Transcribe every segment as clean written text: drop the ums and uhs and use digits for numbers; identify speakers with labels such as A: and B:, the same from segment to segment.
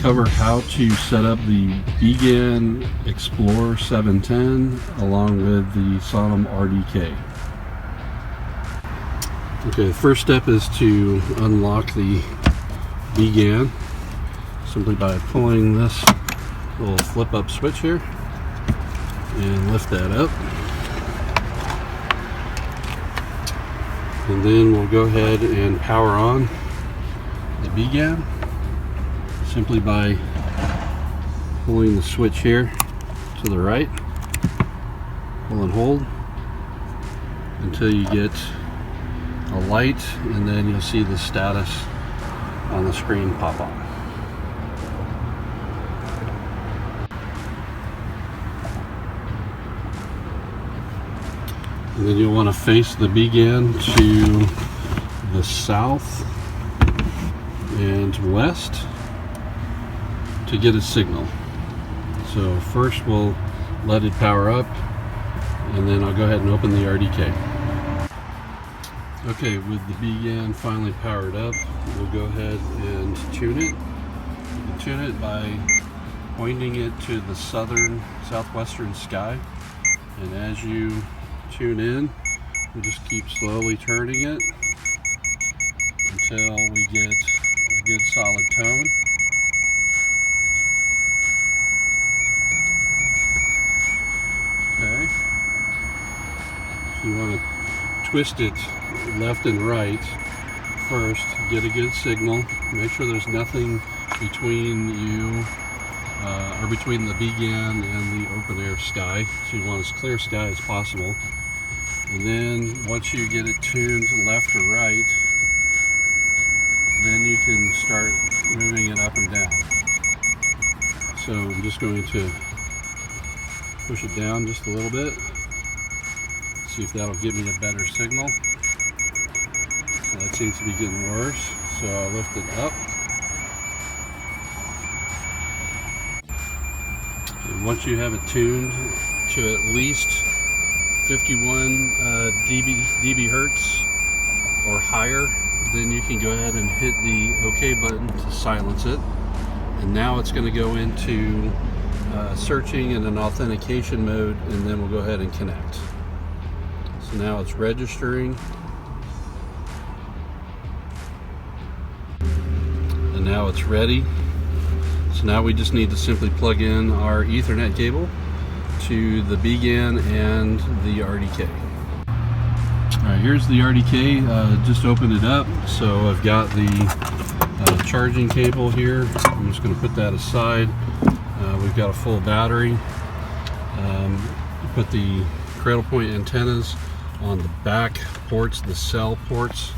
A: cover how to set up the BGAN Explorer 710 along with the Sonim RDK. Okay, the first step is to unlock the BGAN simply by pulling this little flip up switch here and lift that up. And then we'll go ahead and power on the BGAN simply by pulling the switch here to the right, pull and hold until you get a light, and then you'll see the status on the screen pop on. And then you'll want to face the BGAN to the south and west to get a signal. So first we'll let it power up, and then I'll go ahead and open the RDK. Okay, with the BGAN finally powered up, we'll go ahead and tune it. You can tune it by pointing it to the southwestern sky, and as you tune in, we just keep slowly turning it until we get a good solid tone. Okay, so you want to twist it left and right first, get a good signal, make sure there's nothing between you or between the BGAN and the open air sky, so you want as clear sky as possible. And then once you get it tuned left or right, then you can start moving it up and down. So I'm just going to push it down just a little bit, see if that'll give me a better signal. So that seems to be getting worse, so I'll lift it up. And once you have it tuned to at least 51 dB hertz or higher, then you can go ahead and hit the OK button to silence it. And now it's going to go into searching in an authentication mode, and then we'll go ahead and connect. So now it's registering, and now it's ready. So now we just need to simply plug in our Ethernet cable to the BGAN and the RDK. Alright, here's the RDK. Just opened it up, so I've got the charging cable here. I'm just going to put that aside. We've got a full battery. Put the cradle point antennas on the back ports, the cell ports,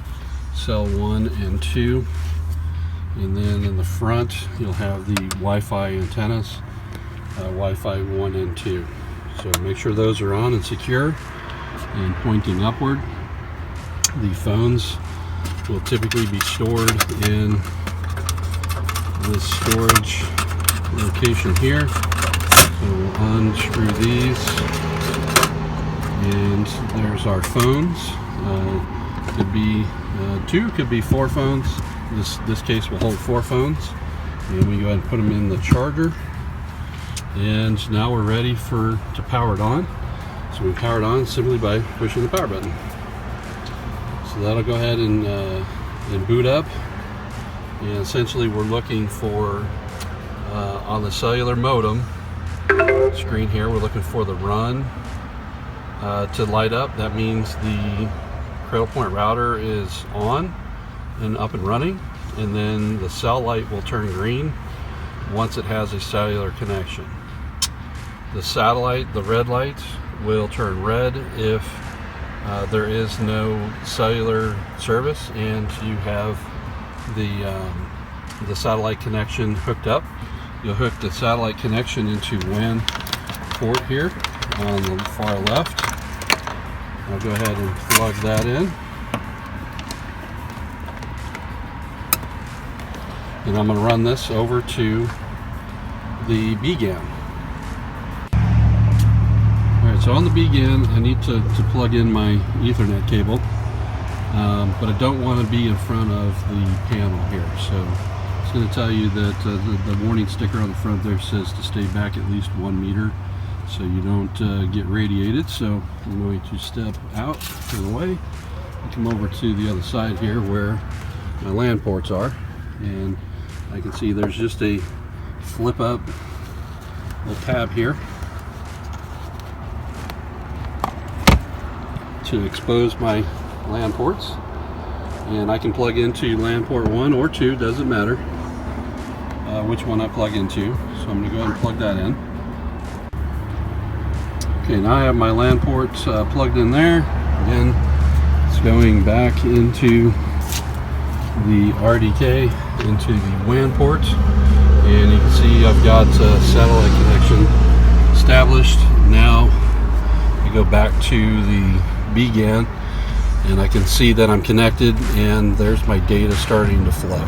A: cell 1 and 2. And then in the front, you'll have the Wi-Fi antennas, Wi-Fi 1 and 2. So make sure those are on and secure and pointing upward. The phones will typically be stored in this storage location here. So we'll unscrew these, and there's our phones. Could be 2, could be 4 phones. This case will hold 4 phones, and we go ahead and put them in the charger. And now we're ready to power it on. So we power it on simply by pushing the power button. So that'll go ahead and boot up. And essentially we're looking for, on the cellular modem screen here, we're looking for the run to light up. That means the cradle point router is on and up and running, and then the cell light will turn green once it has a cellular connection. The satellite, the red light, will turn red if there is no cellular service and you have the satellite connection hooked up. You'll hook the satellite connection into WAN port here on the far left. I'll go ahead and plug that in. And I'm going to run this over to the BGAN. Alright, so on the BGAN I need to plug in my Ethernet cable, but I don't want to be in front of the panel here. So It's going to tell you that the warning sticker on the front there says to stay back at least 1 meter so you don't get radiated. So I'm going to step out of the way and come over to the other side here where my LAN ports are, and I can see there's just a flip up little tab here to expose my LAN ports, and I can plug into LAN port 1 or 2, doesn't matter which one I plug into. So I'm going to go ahead and plug that in. Okay, now I have my LAN ports plugged in there. Again, it's going back into the RDK, into the WAN port, and you can see I've got a satellite connection established. Now I go back to the BGAN, and I can see that I'm connected, and there's my data starting to flow.